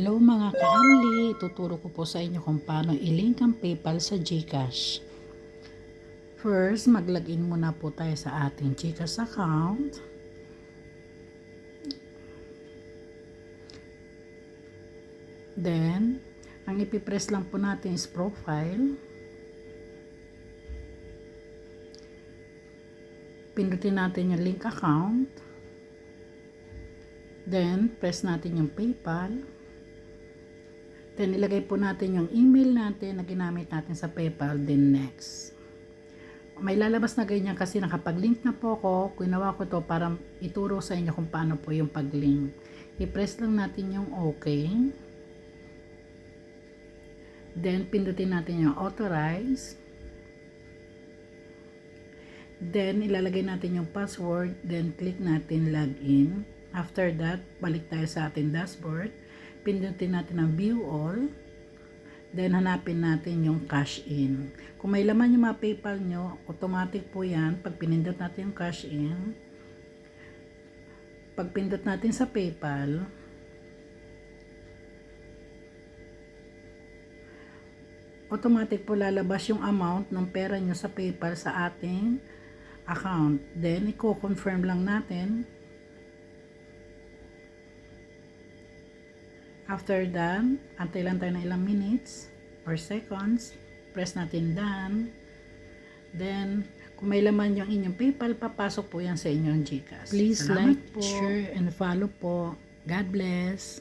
Hello mga ka-amli, tuturo ko po sa inyo kung paano i-link ang PayPal sa GCash. First, mag-login muna po tayo sa ating GCash account. Then, ang ipipress lang po natin is profile. Pindutin natin yung link account. Then, press natin yung PayPal. Then, ilagay po natin yung email natin na ginamit natin sa PayPal. Then, next. May lalabas na ganyan kasi nakapag-link na po ako. Ginawa ko to para ituro sa inyo kung paano po yung pag-link. I-press lang natin yung OK. Then, pindutin natin yung authorize. Then, ilalagay natin yung password. Then, click natin login. After that, balik tayo sa ating dashboard. Pindutin natin ang view all. Then, hanapin natin yung cash in. Kung may laman yung mga PayPal nyo, automatic po yan. Pag pinindot natin yung cash in, pag pindot natin sa PayPal, automatic po lalabas yung amount ng pera nyo sa PayPal sa ating account. Then, i-confirm lang natin. After that, antay lang tayo ng ilang minutes or seconds. Press natin done. Then, kung may laman yung inyong PayPal, papasok po yan sa inyong GCash. Please like, share, and follow po. God bless.